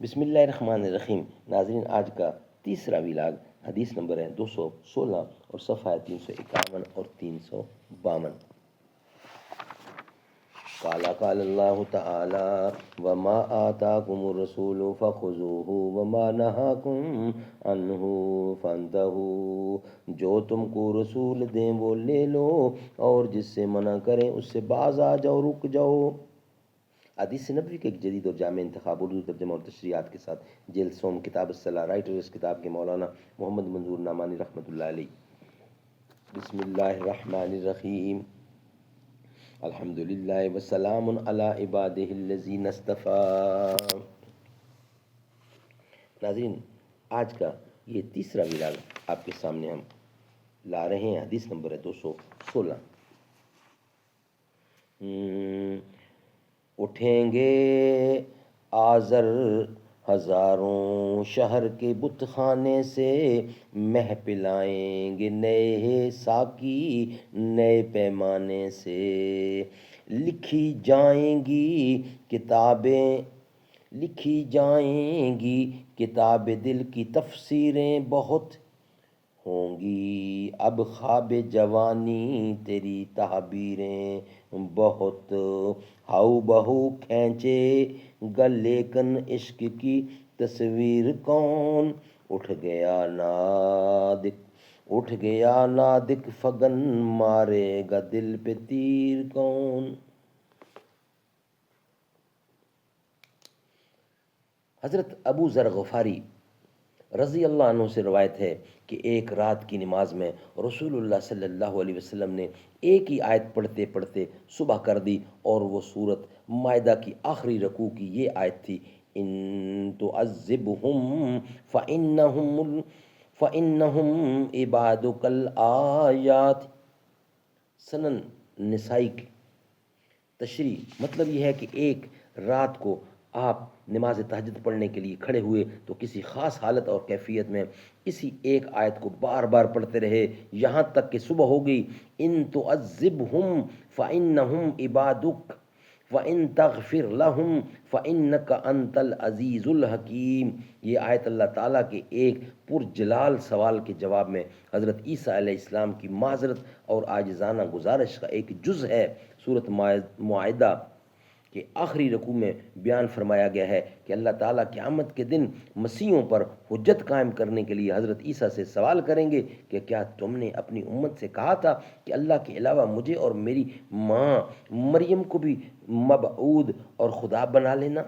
بسم اللہ الرحمن الرحیم۔ ناظرین، آج کا تیسرا ویلاگ حدیث نمبر ہے 216 اور صفحہ 351 اور 352۔ قال اللہ تعالی وما آتاکم الرسول فخذوہ وما نہاکم عنہ فانتہوا، جو تم کو رسول دیں وہ لے لو اور جس سے منع کریں اس سے باز آ جاؤ، رک جاؤ۔ حدیث نبوی کے ایک جدید اور جامع انتخاب، اردو ترجمہ اور تشریحات کے ساتھ، جلد سوم، کتاب الصلاۃ، رائٹر اس کتاب کے مولانا محمد منظور نعمانی رحمۃ اللہ علیہ۔ بسم اللہ الرحمن الرحیم، الحمدللہ وسلام علی عبادہ الذین اصطفیٰ۔ ناظرین، آج کا یہ تیسرا ویلاگ آپ کے سامنے ہم لا رہے ہیں۔ حدیث نمبر ہے 216۔ اٹھیں گے آذر ہزاروں شہر کے بت خانے سے، مہ پلائیں گے نئے ساقی نئے پیمانے سے، لکھی جائیں گی کتاب دل کی تفسیریں بہت ہوں گی، اب خواب جوانی تیری تعبیریں بہت، ہاؤ بہو کھینچے گا لیکن عشق کی تصویر کون، اٹھ گیا نادک فگن مارے گا دل پہ تیر کون۔ حضرت ابو ذر غفاری رضی اللہ عنہ سے روایت ہے کہ ایک رات کی نماز میں رسول اللہ صلی اللہ علیہ وسلم نے ایک ہی آیت پڑھتے پڑھتے صبح کر دی، اور وہ سورت مائدہ کی آخری رکوع کی یہ آیت تھی، ان تعذبہم فإنہم عبادک الآیات۔ سنن نسائی کی تشریح مطلب یہ ہے کہ ایک رات کو آپ نماز تہجد پڑھنے کے لیے کھڑے ہوئے تو کسی خاص حالت اور کیفیت میں اسی ایک آیت کو بار بار پڑھتے رہے یہاں تک کہ صبح ہو گئی۔ ان تعذبہم فإنہم عبادک وَإِن تَغْفِرْ لَهُمْ فَإِنَّكَ أَنْتَ الْعَزِيزُ الْحَكِيمُ۔ یہ آیت اللہ تعالیٰ کے ایک پرجلال سوال کے جواب میں حضرت عیسیٰ علیہ السلام کی معذرت اور عاجزانہ گزارش کا ایک جز ہے۔ سورۃ مائدہ کہ آخری رکوع میں بیان فرمایا گیا ہے کہ اللہ تعالیٰ قیامت کے دن مسیحوں پر حجت قائم کرنے کے لیے حضرت عیسیٰ سے سوال کریں گے کہ کیا تم نے اپنی امت سے کہا تھا کہ اللہ کے علاوہ مجھے اور میری ماں مریم کو بھی مبعود اور خدا بنا لینا؟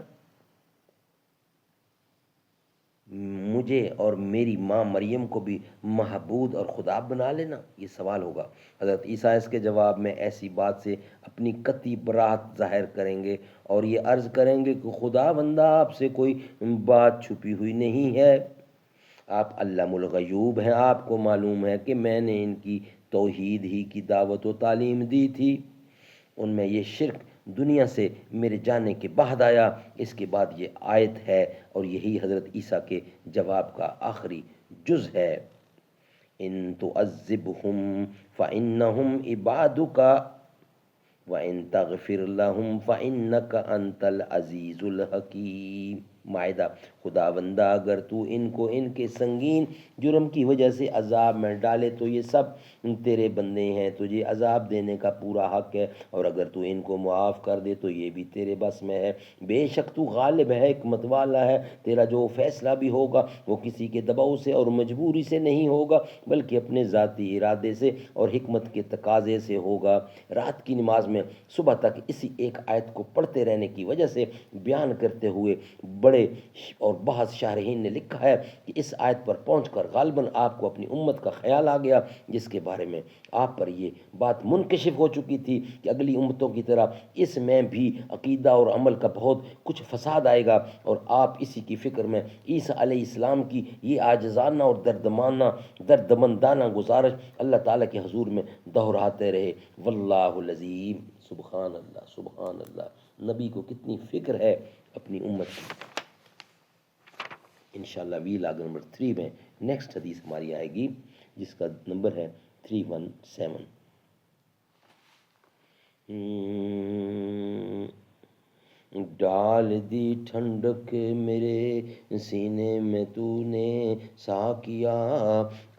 مجھے اور میری ماں مریم کو بھی معبود اور خدا بنا لینا، یہ سوال ہوگا۔ حضرت عیسیٰ اس کے جواب میں ایسی بات سے اپنی قطعی براءت ظاہر کریں گے اور یہ عرض کریں گے کہ خدا بندہ آپ سے کوئی بات چھپی ہوئی نہیں ہے، آپ علام الغیوب ہیں، آپ کو معلوم ہے کہ میں نے ان کی توحید ہی کی دعوت و تعلیم دی تھی، ان میں یہ شرک دنیا سے میرے جانے کے بعد آیا۔ اس کے بعد یہ آیت ہے اور یہی حضرت عیسیٰ کے جواب کا آخری جز ہے۔ ان تعذبہم فإنہم عبادک وَإِن تَغْفِرْ لَهُمْ فَإِنَّكَ أَنْتَ الْعَزِيزُ الْحَكِيمُ۔ مائدہ، خداوندہ اگر تو ان کو ان کے سنگین جرم کی وجہ سے عذاب میں ڈالے تو یہ سب تیرے بندے ہیں، تجھے عذاب دینے کا پورا حق ہے، اور اگر تو ان کو معاف کر دے تو یہ بھی تیرے بس میں ہے۔ بے شک تو غالب ہے، حکمت والا ہے، تیرا جو فیصلہ بھی ہوگا وہ کسی کے دباؤ سے اور مجبوری سے نہیں ہوگا بلکہ اپنے ذاتی ارادے سے اور حکمت کے تقاضے سے ہوگا۔ رات کی نماز میں صبح تک اسی ایک آیت کو پڑھتے رہنے کی وجہ سے بیان کرتے ہوئے بڑے اور بعض شارحین نے لکھا ہے کہ اس آیت پر پہنچ کر غالباً آپ کو اپنی امت کا خیال آ گیا، جس کے بارے میں آپ پر یہ بات منکشف ہو چکی تھی کہ اگلی امتوں کی طرح اس میں بھی عقیدہ اور عمل کا بہت کچھ فساد آئے گا، اور آپ اسی کی فکر میں عیسیٰ علیہ السلام کی یہ عاجزانہ اور دردمندانہ گزارش اللہ تعالیٰ کے حضور میں دہراتے رہے۔ واللہ العظیم، سبحان اللہ سبحان اللہ۔ نبی کو کتنی فکر ہے اپنی امت کی۔ انشاءاللہ ویلاگ نمبر 3 میں نیکسٹ حدیث ہماری آئے گی، جس کا نمبر ہے 317۔ ڈال دی ٹھنڈک میرے سینے میں تو نے، ساقیا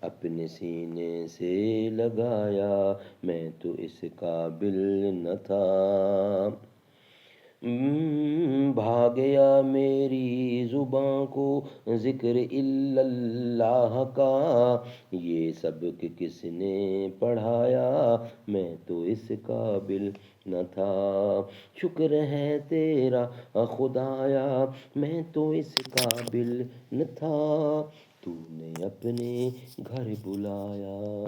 اپنے سینے سے لگایا، میں تو اس قابل نہ تھا۔ بھاگیا میری زباں کو ذکر الا اللہ کا، یہ سبق کس نے پڑھایا، میں تو اس قابل نہ تھا۔ شکر ہے تیرا خدایا، میں تو اس قابل نہ تھا، تو نے اپنے گھر بلایا۔